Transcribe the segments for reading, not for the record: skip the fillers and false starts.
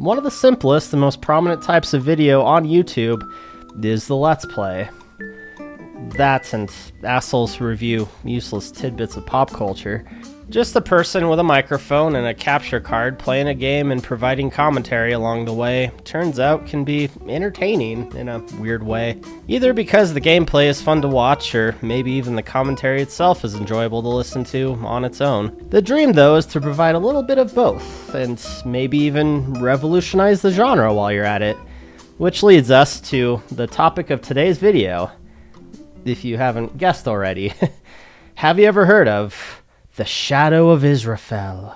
One of the simplest and most prominent types of video on YouTube is the Let's Play. That and assholes who review useless tidbits of pop culture. Just a person with a microphone and a capture card playing a game and providing commentary along the way turns out can be entertaining in a weird way. Either because the gameplay is fun to watch, or maybe even the commentary itself is enjoyable to listen to on its own. The dream, though, is to provide a little bit of both, and maybe even revolutionize the genre while you're at it. Which leads us to the topic of today's video, if you haven't guessed already. Have you ever heard of the Shadow of Israphel?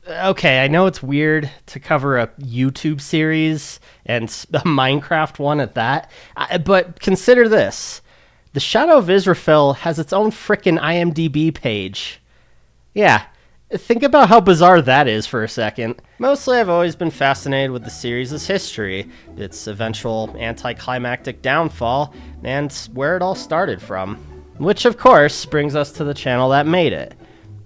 Okay, I know it's weird to cover a YouTube series, and a Minecraft one at that, but consider this. The Shadow of Israphel has its own frickin' IMDb page. Yeah, think about how bizarre that is for a second. Mostly I've always been fascinated with the series' history, its eventual anticlimactic downfall, and where it all started from. Which, of course, brings us to the channel that made it,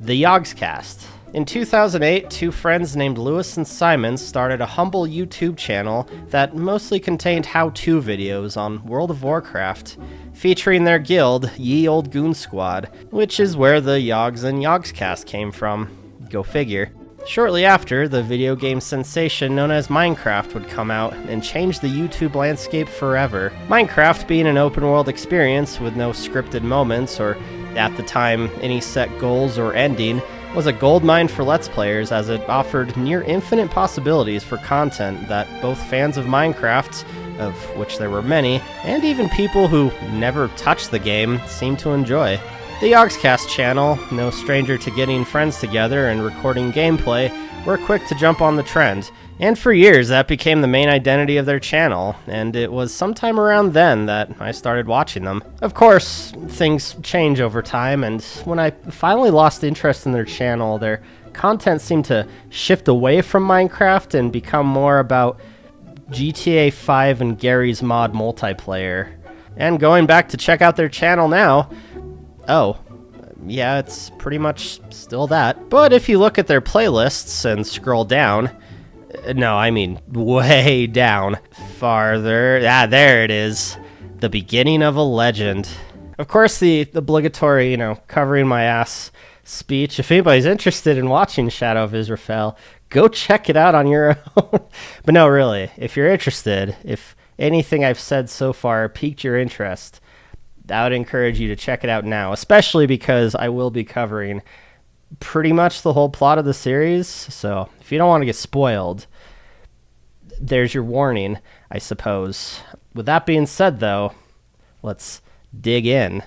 the Yogscast. In 2008, two friends named Lewis and Simon started a humble YouTube channel that mostly contained how-to videos on World of Warcraft, featuring their guild, Ye Old Goon Squad, which is where the Yogs and Yogscast came from. Go figure. Shortly after, the video game sensation known as Minecraft would come out and change the YouTube landscape forever. Minecraft being an open-world experience with no scripted moments or, at the time, any set goals or ending, was a goldmine for Let's Players, as it offered near infinite possibilities for content that both fans of Minecraft, of which there were many, and even people who never touched the game, seemed to enjoy. The Yogscast channel, no stranger to getting friends together and recording gameplay, were quick to jump on the trend, and for years that became the main identity of their channel, and it was sometime around then that I started watching them. Of course, things change over time, and when I finally lost interest in their channel, their content seemed to shift away from Minecraft and become more about GTA 5 and Gary's Mod multiplayer. And going back to check out their channel now, oh, yeah, it's pretty much still that. But if you look at their playlists and scroll down, no, I mean way down, farther, there it is, the beginning of a legend. Of course, the obligatory, covering my ass speech. If anybody's interested in watching Shadow of Israphel, go check it out on your own. But no, really, if you're interested, if anything I've said so far piqued your interest, I would encourage you to check it out now, especially because I will be covering pretty much the whole plot of the series. So if you don't want to get spoiled, there's your warning, I suppose. With that being said, though, let's dig in.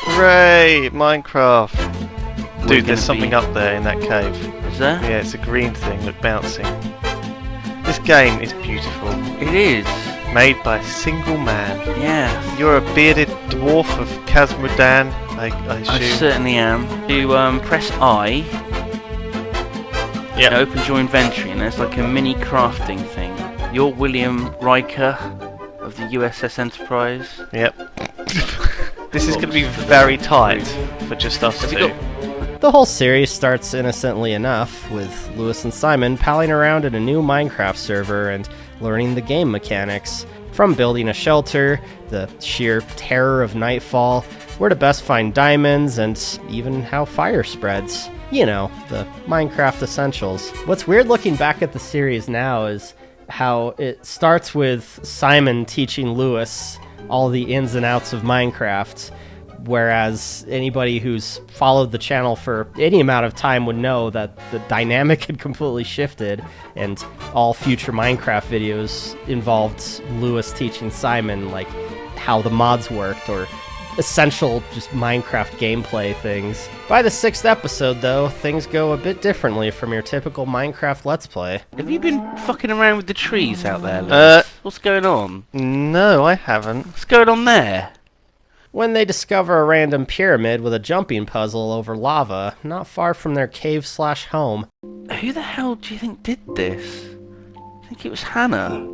Hooray! Minecraft! Dude, there's something up there in that cave. Is there? Yeah, it's a green thing, look, bouncing. This game is beautiful. It is. Made by a single man. Yeah. You're a bearded dwarf of Kazmodan, I assume. I certainly am. You press I. Yeah. It opens your inventory, and there's like a mini crafting thing. You're William Riker of the USS Enterprise. Yep. This is going to be very tight for just us two. The whole series starts innocently enough, with Lewis and Simon palling around in a new Minecraft server and learning the game mechanics. From building a shelter, the sheer terror of nightfall, where to best find diamonds, and even how fire spreads. The Minecraft essentials. What's weird looking back at the series now is how it starts with Simon teaching Lewis all the ins and outs of Minecraft, whereas anybody who's followed the channel for any amount of time would know that the dynamic had completely shifted, and all future Minecraft videos involved Lewis teaching Simon, like, how the mods worked, or essential just Minecraft gameplay things. By the 6th episode, though, things go a bit differently from your typical Minecraft Let's Play. Have you been fucking around with the trees out there, Lewis? What's going on? No, I haven't. What's going on there? When they discover a random pyramid with a jumping puzzle over lava, not far from their cave/home. Who the hell do you think did this? I think it was Hannah.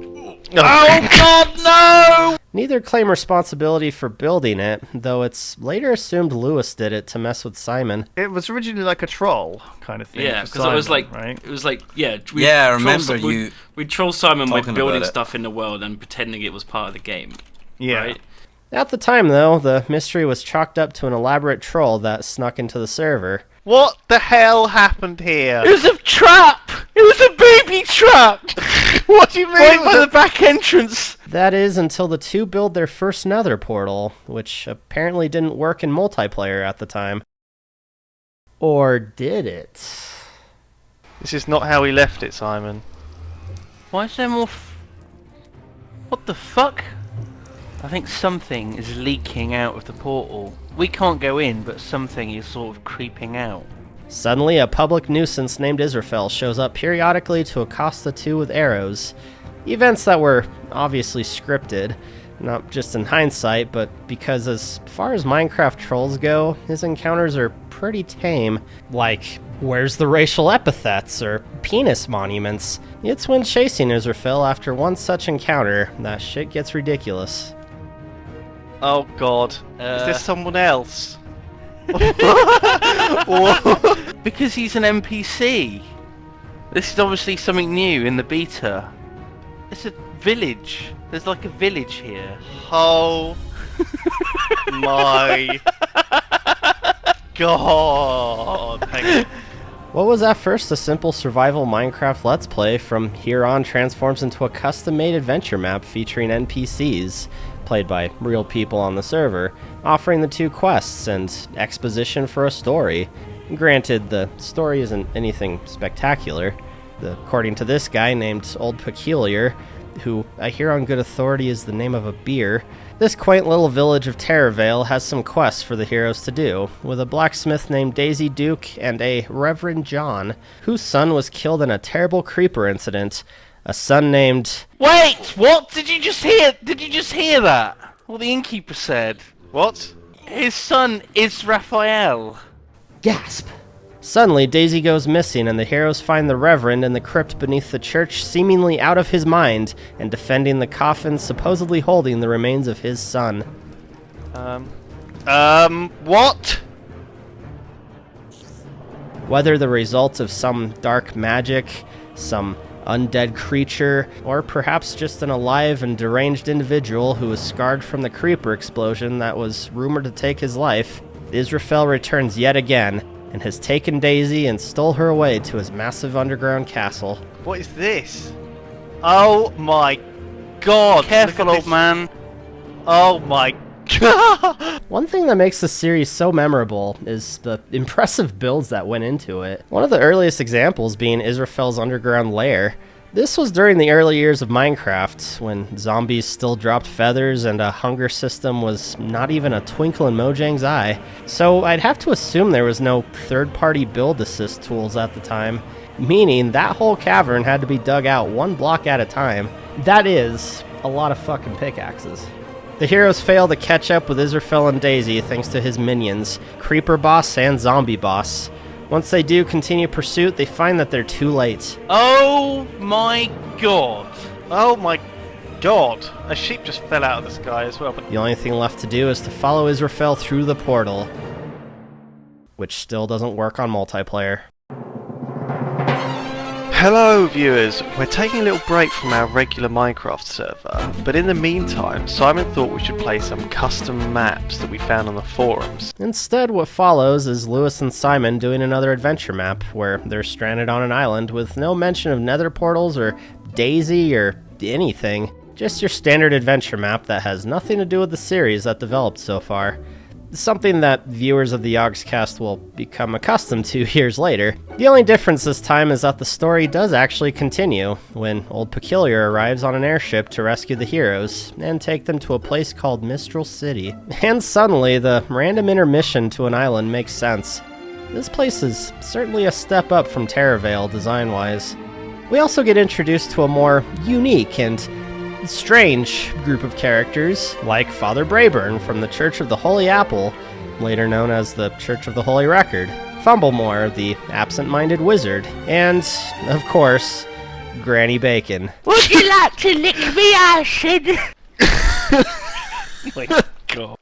Oh God, no! Neither claim responsibility for building it, though it's later assumed Lewis did it to mess with Simon. It was originally like a troll kind of thing. Yeah, for because it was Simon, like, right? it was like, yeah. Yeah, I remember you We troll Simon by talking building about it. stuff in the world and pretending it was part of the game. Yeah. Right? At the time, though, the mystery was chalked up to an elaborate troll that snuck into the server. What the hell happened here? It was a trap! It was a baby trap! What do you mean? Right by the back entrance! That is until the two build their first nether portal, which apparently didn't work in multiplayer at the time. Or did it? This is not how he left it, Simon. Why is there more What the fuck? I think something is leaking out of the portal. We can't go in, but something is sort of creeping out. Suddenly, a public nuisance named Israphel shows up periodically to accost the two with arrows. Events that were obviously scripted, not just in hindsight, but because as far as Minecraft trolls go, his encounters are pretty tame. Like, where's the racial epithets or penis monuments? It's when chasing Israphel after one such encounter that shit gets ridiculous. Oh God, is this someone else? Because he's an NPC. This is obviously something new in the beta. It's a village. There's like a village here. Oh my God! Hang on. What was at first a simple survival Minecraft Let's Play, from here on transforms into a custom-made adventure map featuring NPCs, played by real people on the server, offering the two quests and exposition for a story. Granted, the story isn't anything spectacular. According to this guy named Old Peculiar, who I hear on good authority is the name of a beer, this quaint little village of Terravale has some quests for the heroes to do, with a blacksmith named Daisy Duke and a Reverend John, whose son was killed in a terrible creeper incident. A son named... Wait! What? Did you just hear that? What the innkeeper said? What? His son is Raphael. Gasp! Suddenly, Daisy goes missing, and the heroes find the Reverend in the crypt beneath the church, seemingly out of his mind, and defending the coffin supposedly holding the remains of his son. What? Whether the result of some dark magic, some undead creature, or perhaps just an alive and deranged individual who was scarred from the creeper explosion that was rumored to take his life, Israphel returns yet again, and has taken Daisy and stole her away to his massive underground castle. What is this? Oh my God! Careful, look at old this. man. Oh my God! One thing that makes the series so memorable is the impressive builds that went into it. One of the earliest examples being Israphel's underground lair. This was during the early years of Minecraft, when zombies still dropped feathers and a hunger system was not even a twinkle in Mojang's eye. So I'd have to assume there was no third-party build assist tools at the time, meaning that whole cavern had to be dug out one block at a time. That is a lot of fucking pickaxes. The heroes fail to catch up with Israphel and Daisy thanks to his minions, Creeper Boss and Zombie Boss. Once they do continue pursuit, they find that they're too late. Oh my God. Oh my God! A sheep just fell out of the sky as well. But The only thing left to do is to follow Israphel through the portal, which still doesn't work on multiplayer. hello, viewers. We're taking a little break from our regular Minecraft server, but in the meantime, Simon thought we should play some custom maps that we found on the forums. Instead, what follows is Lewis and Simon doing another adventure map, where they're stranded on an island with no mention of nether portals or Daisy or anything. Just your standard adventure map that has nothing to do with the series that developed so far. something that viewers of the Yogscast will become accustomed to years later. The only difference this time is that the story does actually continue when Old Peculiar arrives on an airship to rescue the heroes and take them to a place called Mistral City. And suddenly, the random intermission to an island makes sense. This place is certainly a step up from Terravale design-wise. We also get introduced to a more unique and strange group of characters, like Father Brayburn from the Church of the Holy Apple, later known as the Church of the Holy Record, Fumblemore, the absent-minded wizard, and, of course, Granny Bacon. Would you like to lick me acid? My God.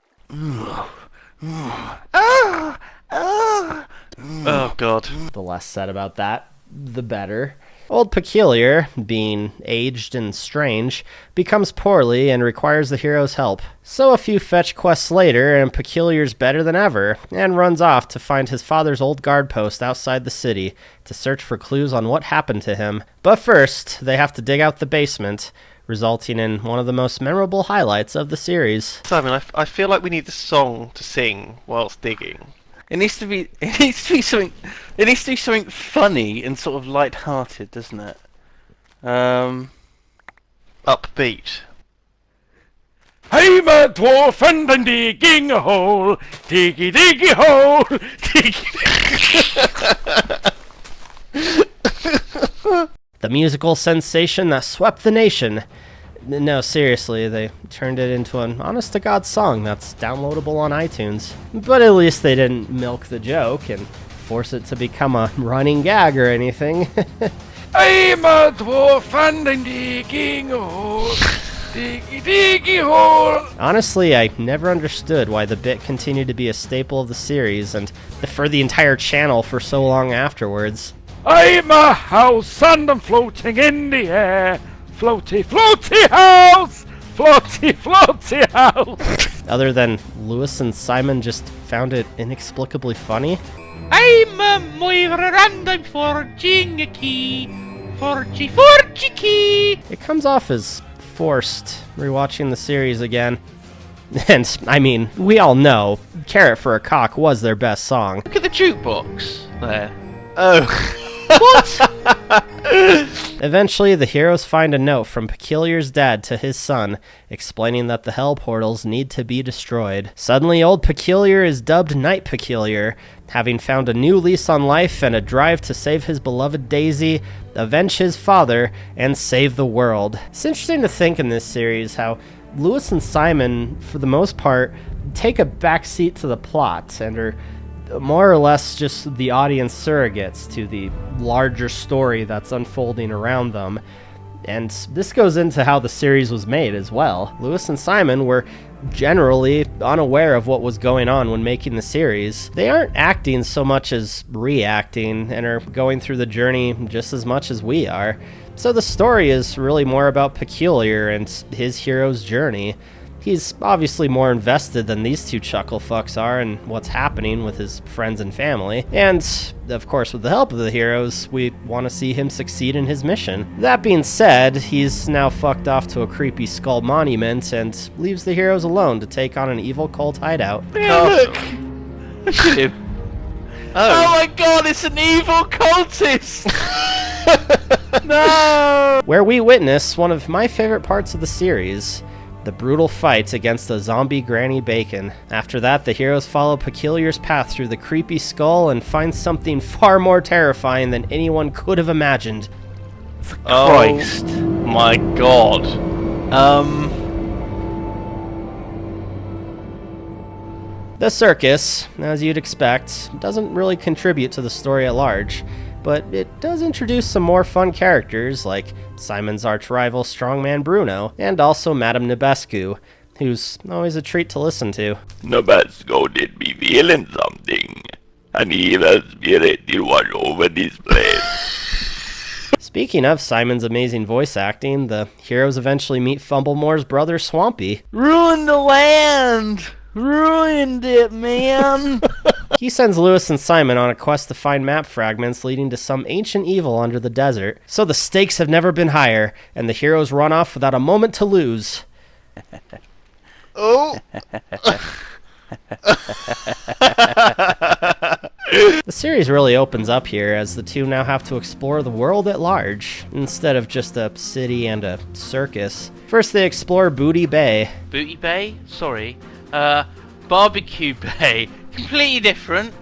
Oh god. The less said about that, the better. Old Peculiar, being aged and strange, becomes poorly and requires the hero's help. So a few fetch quests later, and Peculiar's better than ever, and runs off to find his father's old guard post outside the city to search for clues on what happened to him. But first, they have to dig out the basement, resulting in one of the most memorable highlights of the series. Simon, I feel like we need the song to sing whilst digging. It needs to be something. It needs to be something funny and sort of light-hearted, doesn't it? Upbeat. I'm a dwarf and I'm digging a hole. Diggy diggy hole. Diggy. The musical sensation that swept the nation. No, seriously, they turned it into an honest-to-God song that's downloadable on iTunes. But at least they didn't milk the joke and force it to become a running gag or anything. I'm a dwarf and I'm digging a hole. Diggy diggy hole. Honestly, I never understood why the bit continued to be a staple of the series and for the entire channel for so long afterwards. I'm a house and I'm floating in the air. Floaty, floaty house! Floaty, floaty house! Other than Lewis and Simon just found it inexplicably funny. I'm a Moira and I'm forging a key. Forgy key! It comes off as forced, rewatching the series again. And, I mean, we all know, Carrot for a Cock was their best song. Look at the jukebox there. Oh. Eventually, the heroes find a note from Peculiar's dad to his son, explaining that the hell portals need to be destroyed. Suddenly, Old Peculiar is dubbed Night Peculiar, having found a new lease on life and a drive to save his beloved Daisy, avenge his father, and save the world. It's interesting to think in this series how Lewis and Simon, for the most part, take a backseat to the plot and are more or less just the audience surrogates to the larger story that's unfolding around them. And this goes into how the series was made as well. Lewis and Simon were generally unaware of what was going on when making the series. They aren't acting so much as reacting and are going through the journey just as much as we are. So the story is really more about Peculiar and his hero's journey. He's obviously more invested than these two chuckle fucks are in what's happening with his friends and family. And, of course, with the help of the heroes, we want to see him succeed in his mission. That being said, he's now fucked off to a creepy skull monument and leaves the heroes alone to take on an evil cult hideout. Look at him. Oh my god, it's an evil cultist! No! Where we witness one of my favorite parts of the series, the brutal fight against the zombie Granny Bacon. After that, the heroes follow Peculiar's path through the creepy skull and find something far more terrifying than anyone could have imagined. Christ. Oh my god. The circus, as you'd expect, doesn't really contribute to the story at large, but it does introduce some more fun characters like Simon's arch-rival Strongman Bruno, and also Madame Nebescu, who's always a treat to listen to. Nabasco did be feeling something. An evil spirit did watch over this place. Speaking of Simon's amazing voice acting, the heroes eventually meet Fumblemore's brother Swampy. Ruined the land! Ruined it, man! He sends Lewis and Simon on a quest to find map fragments leading to some ancient evil under the desert. So the stakes have never been higher, and the heroes run off without a moment to lose. Oh. The series really opens up here as the two now have to explore the world at large, instead of just a city and a circus. First they explore Booty Bay. Booty Bay? Sorry. Barbecue Bay. Completely different.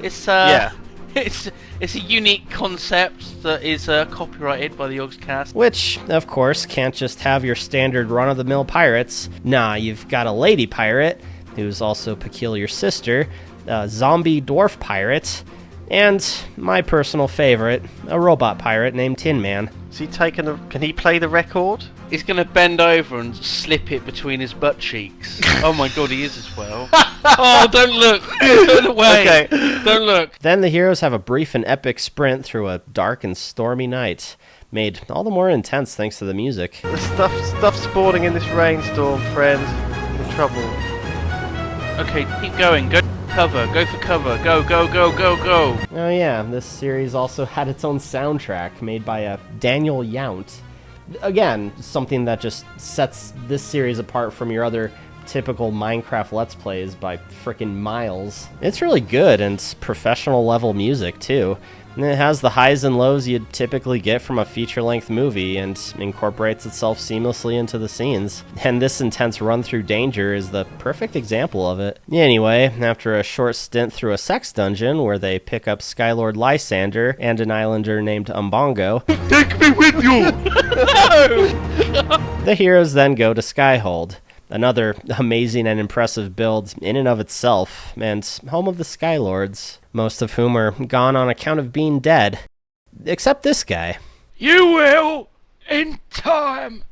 It's Yeah. It's a unique concept that is copyrighted by the Yogscast. Which, of course, can't just have your standard run-of-the-mill pirates. Nah, you've got a lady pirate, who's also Peculiar's sister, a zombie dwarf pirate, and my personal favorite, a robot pirate named Tin Man. Can he play the record? He's gonna bend over and slip it between his butt cheeks. Oh my god, he is as well. Oh, don't look! Turn away! Okay. Don't look! Then the heroes have a brief and epic sprint through a dark and stormy night, made all the more intense thanks to the music. The stuff spawning in this rainstorm, friend. In trouble. Okay, keep going. Go cover. Go for cover. Go, go, go, go, go. Oh yeah, this series also had its own soundtrack made by Daniel Yount. Again, something that just sets this series apart from your other typical Minecraft Let's Plays by frickin' miles. It's really good and professional level music too. And it has the highs and lows you'd typically get from a feature-length movie and incorporates itself seamlessly into the scenes. And this intense run through danger is the perfect example of it. Anyway, after a short stint through a sex dungeon where they pick up Skylord Lysander and an islander named Umbongo, Take me with you! the heroes then go to Skyhold, another amazing and impressive build in and of itself, and home of the Skylords, most of whom are gone on account of being dead. Except this guy. You will, in time.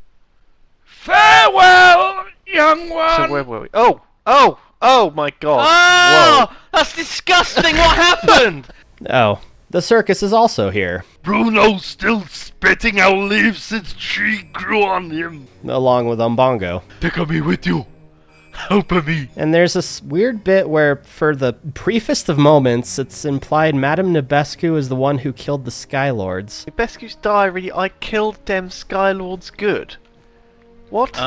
Farewell, young one. So where were we? Oh my god. Oh, that's disgusting. What happened? Oh, the circus is also here, Bruno's still spitting out leaves since tree grew on him. along with Umbongo. Take me with you. Help me. And there's this weird bit where, for the briefest of moments, it's implied Madame Nebescu is the one who killed the Skylords. Nebescu's diary, I killed them Skylords good. What?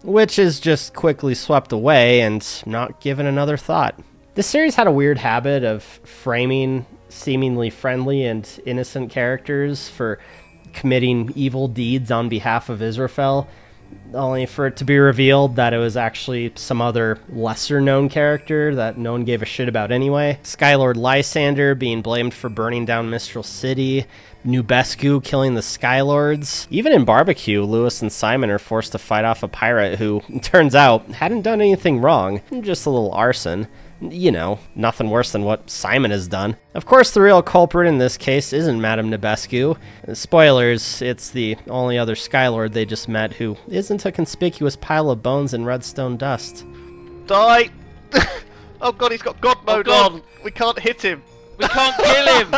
Which is just quickly swept away and not given another thought. This series had a weird habit of framing seemingly friendly and innocent characters for committing evil deeds on behalf of Israphel, only for it to be revealed that it was actually some other lesser-known character that no one gave a shit about anyway. Skylord Lysander being blamed for burning down Mistral City, Nubescu killing the Skylords. Even in Barbecue, Lewis and Simon are forced to fight off a pirate who, turns out, hadn't done anything wrong, just a little arson. You know, nothing worse than what Simon has done. Of course, the real culprit in this case isn't Madame Nebescu. Spoilers, it's the only other Skylord they just met who isn't a conspicuous pile of bones and redstone dust. Die! Oh god, he's got God mode God. on! We can't hit him! We can't kill him.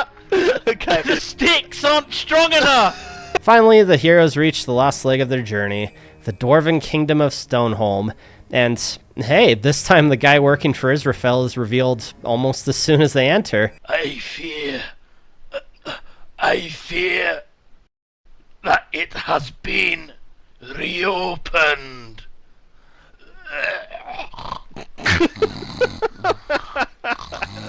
Okay. The sticks aren't strong enough. Finally, the heroes reach the last leg of their journey, the Dwarven Kingdom of Stoneholm, and hey, this time the guy working for Israphel is revealed almost as soon as they enter. I fear that it has been reopened.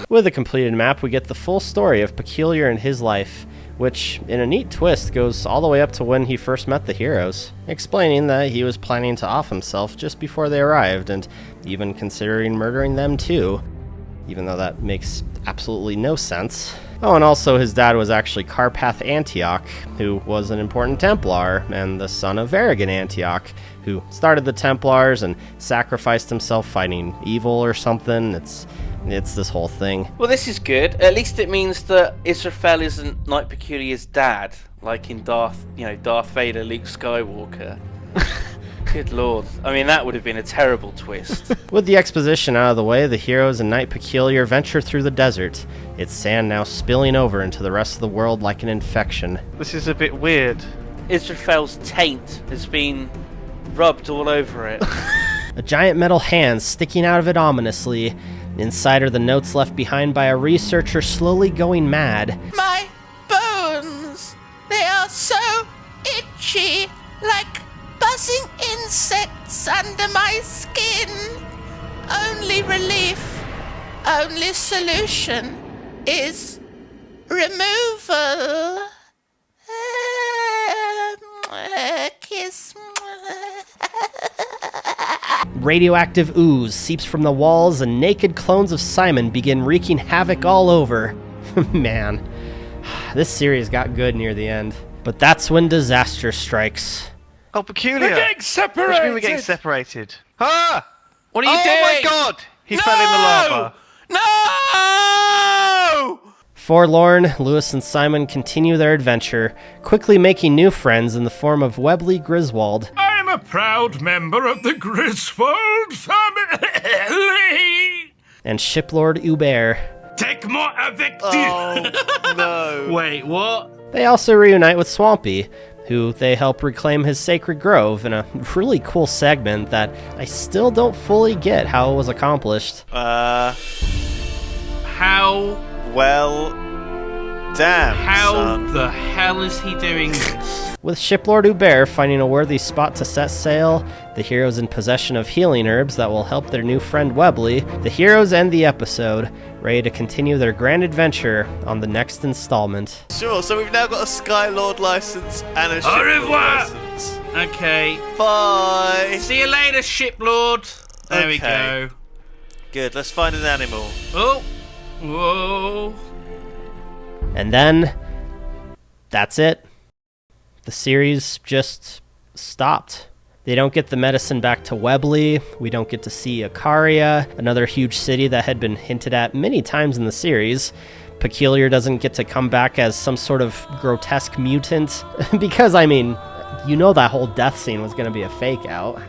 With a completed map, we get the full story of Peculiar and his life, which, in a neat twist, goes all the way up to when he first met the heroes, explaining that he was planning to off himself just before they arrived, and even considering murdering them too, even though that makes absolutely no sense. Oh, and also his dad was actually Carpath Antioch, who was an important Templar, and the son of Varrigan Antioch, who started the Templars and sacrificed himself fighting evil or something. It's this whole thing. Well, this is good. At least it means that Israphel isn't Knight Peculiar's dad, like in Darth Vader, Luke Skywalker. Good lord. I mean, that would have been a terrible twist. With the exposition out of the way, the heroes and Knight Peculiar venture through the desert, its sand now spilling over into the rest of the world like an infection. This is a bit weird. Israphel's taint has been rubbed all over it. A giant metal hand sticking out of it ominously. Inside are the notes left behind by a researcher slowly going mad. My bones, they are so itchy, like buzzing insects under my skin. Only relief only solution is removal. Kiss. Radioactive ooze seeps from the walls, and naked clones of Simon begin wreaking havoc all over. Man, this series got good near the end. But that's when disaster strikes. Oh, Peculiar! We're getting separated! What do you mean we're getting separated? Ah! What are you doing? Oh my god! He fell in the lava. No! Forlorn, Lewis and Simon continue their adventure, quickly making new friends in the form of Webley Griswold. I'm a proud member of the Griswold family! And Shiplord Hubert. Take more avec Oh, no. Wait, what? They also reunite with Swampy, who they help reclaim his sacred grove in a really cool segment that I still don't fully get how it was accomplished. How Well, damn, How son. the hell is he doing this? With Shiplord Hubert finding a worthy spot to set sail, the heroes in possession of healing herbs that will help their new friend Webley, the heroes end the episode, ready to continue their grand adventure on the next installment. Sure, so we've now got a Skylord license and a Au Shiplord revoir. license. Okay. Bye! See you later, Shiplord. There we Okay. go. Good, let's find an animal. Oh. Whoa. And then, that's it. The series just stopped. They don't get the medicine back to Webley. We don't get to see Ikaria, another huge city that had been hinted at many times in the series. Peculiar doesn't get to come back as some sort of grotesque mutant, because, I mean, you know that whole death scene was going to be a fake out.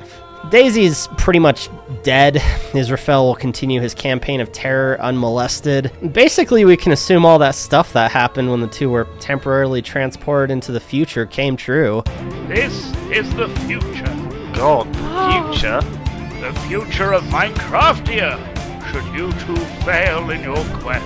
Daisy's pretty much dead. Israphel will continue his campaign of terror unmolested. Basically, we can assume all that stuff that happened when the two were temporarily transported into the future came true. This is the future. God, future? The future of Minecraftia. Should you two fail in your quest.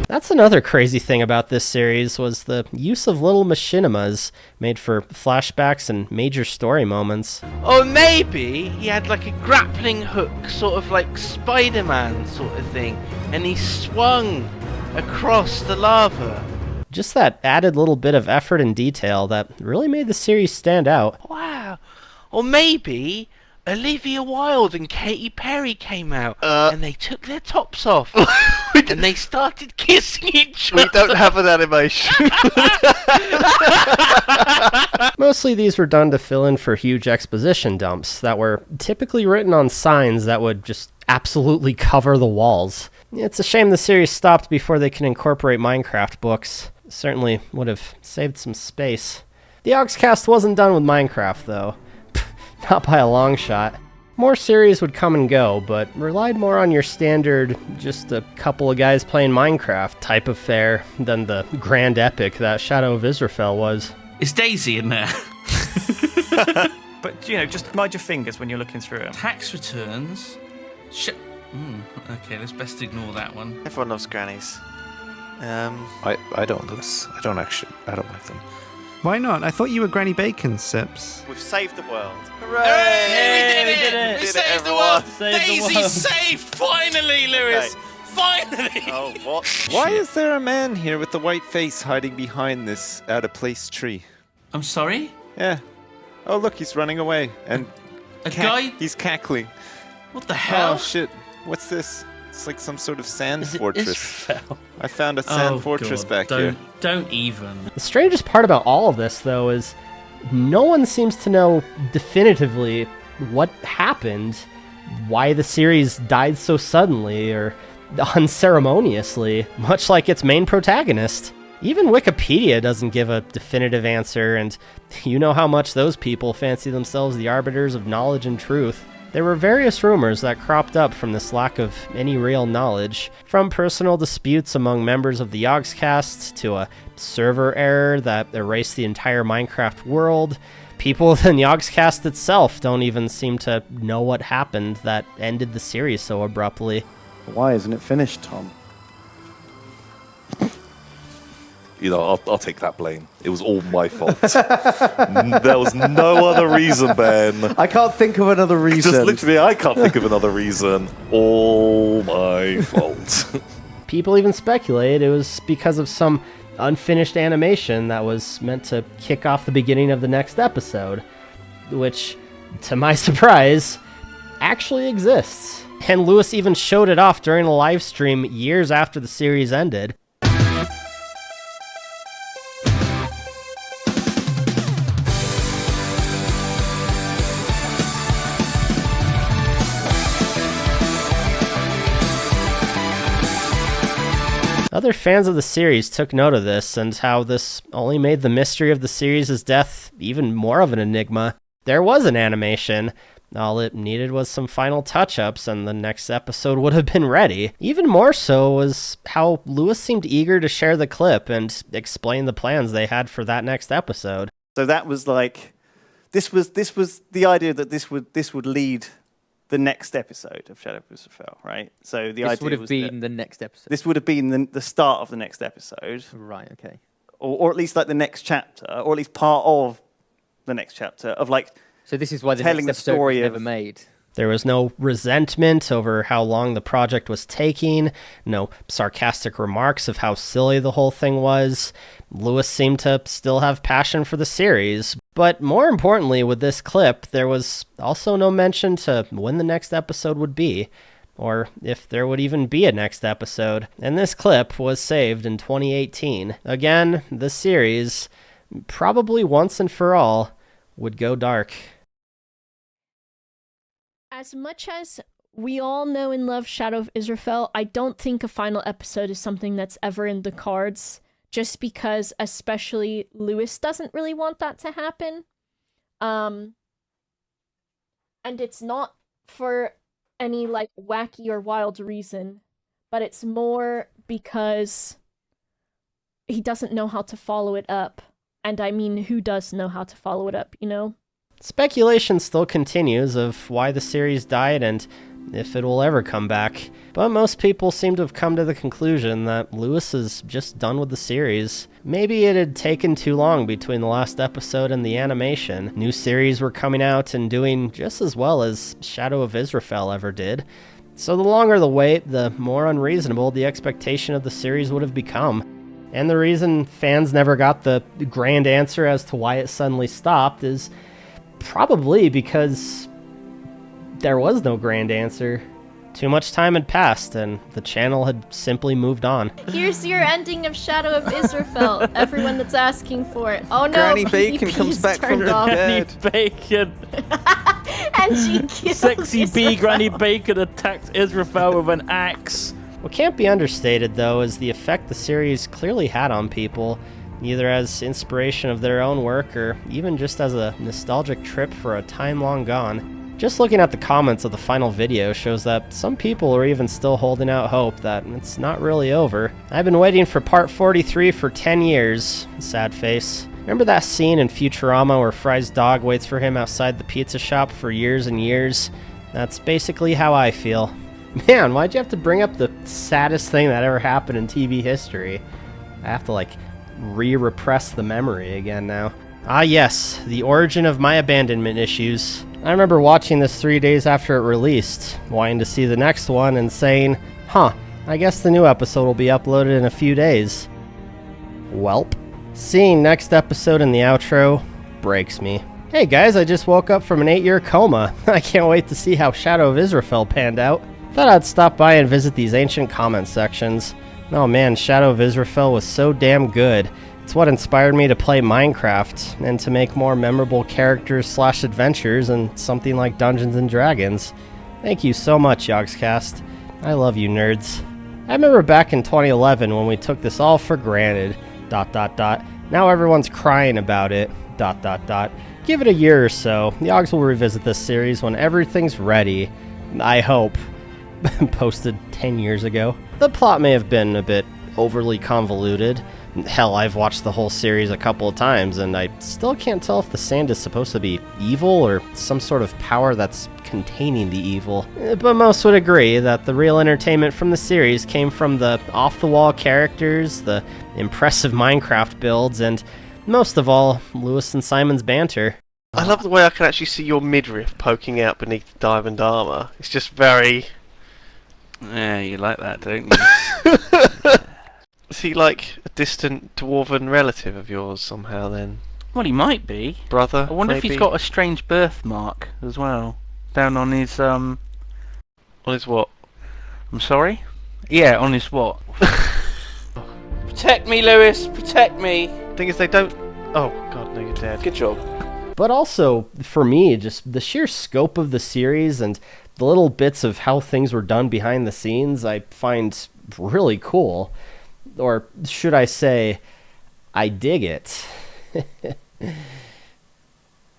That's another crazy thing about this series was the use of little machinimas made for flashbacks and major story moments. Or maybe he had like a grappling hook, sort of like Spider-Man sort of thing, and he swung across the lava. Just that added little bit of effort and detail that really made the series stand out. Wow. Or maybe Olivia Wilde and Katy Perry came out and they took their tops off and they started kissing each other. We don't have an animation. Mostly these were done to fill in for huge exposition dumps that were typically written on signs that would just absolutely cover the walls. It's a shame the series stopped before they could incorporate Minecraft books. Certainly would have saved some space. The Augscast wasn't done with Minecraft, though. Not by a long shot. More series would come and go, but relied more on your standard, just a couple of guys playing Minecraft type of fare than the grand epic that Shadow of Israphel was. Is Daisy in there? But, just mind your fingers when you're looking through them. Tax returns. Okay, let's best ignore that one. Everyone loves grannies. I don't, Lewis. I don't like them. Why not? I thought you were Granny Bacon, Sips. We've saved the world. Hooray! We did it! We saved the world! Saved the Daisy world. saved! Finally, Lewis! Okay. Finally! Oh, what? Why is there a man here with the white face hiding behind this out-of-place tree? I'm sorry? Yeah. Oh, look, he's running away. And A guy? he's cackling. What the hell? Oh, shit. What's this? It's like some sort of sand Is it fortress. Israphel? I found a sand fortress God, back don't, here. Don't even. The strangest part about all of this, though, is no one seems to know definitively what happened, why the series died so suddenly or unceremoniously, much like its main protagonist. Even Wikipedia doesn't give a definitive answer, and you know how much those people fancy themselves the arbiters of knowledge and truth. There were various rumors that cropped up from this lack of any real knowledge, from personal disputes among members of the Yogscast to a server error that erased the entire Minecraft world. People within the Yogscast itself don't even seem to know what happened that ended the series so abruptly. Why isn't it finished, Tom? I'll take that blame. It was all my fault. There was no other reason, Ben. I can't think of another reason. Just literally, I can't think of another reason. All my fault. People even speculate it was because of some unfinished animation that was meant to kick off the beginning of the next episode, which, to my surprise, actually exists. And Lewis even showed it off during a live stream years after the series ended. Other fans of the series took note of this and how this only made the mystery of the series' death even more of an enigma. There was an animation. All it needed was some final touch-ups and the next episode would have been ready. Even more so was how Lewis seemed eager to share the clip and explain the plans they had for that next episode. So that was like, this was the idea that this would lead the next episode of Shadow of Israphel, right? So the idea this would have was been the next episode. This would have been the start of the next episode, right? Okay, or at least like the next chapter, or at least part of the next chapter of like. So this is why the telling next the story was never made. There was no resentment over how long the project was taking, no sarcastic remarks of how silly the whole thing was. Lewis seemed to still have passion for the series, but more importantly with this clip, there was also no mention to when the next episode would be, or if there would even be a next episode. And this clip was saved in 2018. Again, the series, probably once and for all, would go dark. As much as we all know and love Shadow of Israphel, I don't think a final episode is something that's ever in the cards, just because especially Lewis doesn't really want that to happen. And it's not for any like wacky or wild reason, but it's more because he doesn't know how to follow it up. And I mean, who does know how to follow it up, you know? Speculation still continues of why the series died and if it will ever come back, but most people seem to have come to the conclusion that Lewis is just done with the series. Maybe it had taken too long between the last episode and the animation. New series were coming out and doing just as well as Shadow of Israphel ever did. So the longer the wait, the more unreasonable the expectation of the series would have become. And the reason fans never got the grand answer as to why it suddenly stopped is probably because there was no grand answer. Too much time had passed, and the channel had simply moved on. Here's your ending of Shadow of Israphel. Everyone that's asking for it. Oh no, Granny Bacon PvP's comes back from turned the off. dead. Bacon. And she kills Sexy bee Israphel. Granny Bacon attacks Israphel with an axe. What can't be understated, though, is the effect the series clearly had on people, either as inspiration of their own work or even just as a nostalgic trip for a time long gone. Just looking at the comments of the final video shows that some people are even still holding out hope that it's not really over. I've been waiting for part 43 for 10 years, sad face. Remember that scene in Futurama where Fry's dog waits for him outside the pizza shop for years and years? That's basically how I feel. Man, why'd you have to bring up the saddest thing that ever happened in TV history? I have to, re-repress the memory again now. Ah yes, the origin of my abandonment issues. I remember watching this 3 days after it released, wanting to see the next one and saying, I guess the new episode will be uploaded in a few days. Welp. Seeing next episode in the outro breaks me. Hey guys, I just woke up from an 8-year coma. I can't wait to see how Shadow of Israphel panned out. Thought I'd stop by and visit these ancient comment sections. Oh man, Shadow of Israphel was so damn good. It's what inspired me to play Minecraft, and to make more memorable characters/adventures and something like Dungeons & Dragons. Thank you so much, Yogscast. I love you nerds. I remember back in 2011 when we took this all for granted, ... Now everyone's crying about it, ... Give it a year or so. Yogs will revisit this series when everything's ready. I hope. Posted 10 years ago. The plot may have been a bit overly convoluted, Hell, I've watched the whole series a couple of times, and I still can't tell if the sand is supposed to be evil or some sort of power that's containing the evil. But most would agree that the real entertainment from the series came from the off-the-wall characters, the impressive Minecraft builds, and most of all, Lewis and Simon's banter. I love the way I can actually see your midriff poking out beneath the diamond armor. It's just very... Yeah, you like that, don't you? Is he like a distant dwarven relative of yours somehow then? Well, he might be. Brother, I wonder if maybe? he's got a strange birthmark as well. Down on his, On his what? I'm sorry? Yeah, on his what? Protect me, Lewis! Protect me! Thing is, they don't... Oh, God, no, you're dead. Good job. But also, for me, just the sheer scope of the series and the little bits of how things were done behind the scenes, I find really cool. Or should I say, I dig it.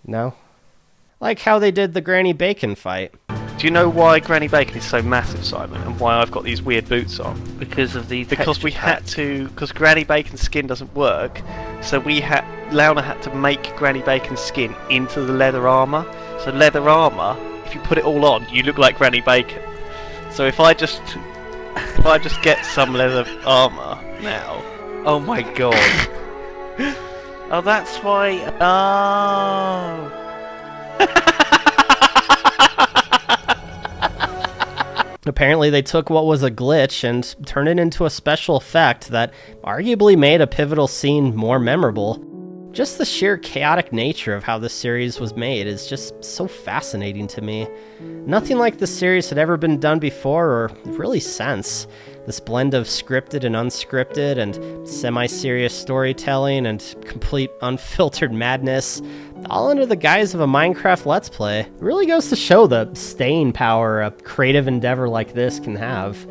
No? Like how they did the Granny Bacon fight. Do you know why Granny Bacon is so massive, Simon, and why I've got these weird boots on? Because of the Because we had to... Because Granny Bacon's skin doesn't work, so Launa had to make Granny Bacon's skin into the leather armour. So leather armour, if you put it all on, you look like Granny Bacon. So if I just get some leather armour now... Oh my god. Oh, that's why... Oh... Apparently they took what was a glitch and turned it into a special effect that arguably made a pivotal scene more memorable. Just the sheer chaotic nature of how this series was made is just so fascinating to me. Nothing like this series had ever been done before or really since. This blend of scripted and unscripted and semi-serious storytelling and complete unfiltered madness, all under the guise of a Minecraft Let's Play, it really goes to show the staying power a creative endeavor like this can have.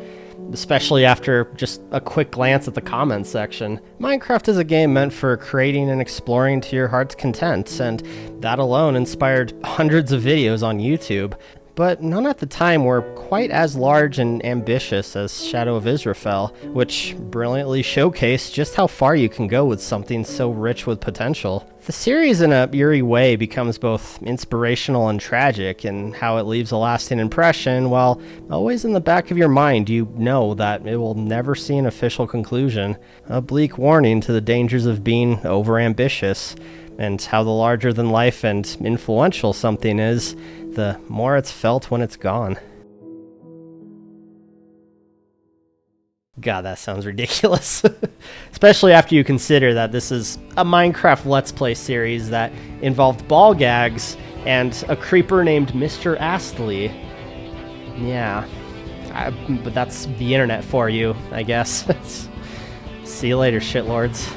Especially after just a quick glance at the comments section. Minecraft is a game meant for creating and exploring to your heart's content, and that alone inspired hundreds of videos on YouTube. But none at the time were quite as large and ambitious as Shadow of Israphel, which brilliantly showcased just how far you can go with something so rich with potential. The series in a eerie way becomes both inspirational and tragic in how it leaves a lasting impression, while always in the back of your mind you know that it will never see an official conclusion. A bleak warning to the dangers of being overambitious, and how the larger than life and influential something is, the more it's felt when it's gone. God, that sounds ridiculous. Especially after you consider that this is a Minecraft Let's Play series that involved ball gags and a creeper named Mr. Astley. Yeah, but that's the internet for you, I guess. See you later, shitlords.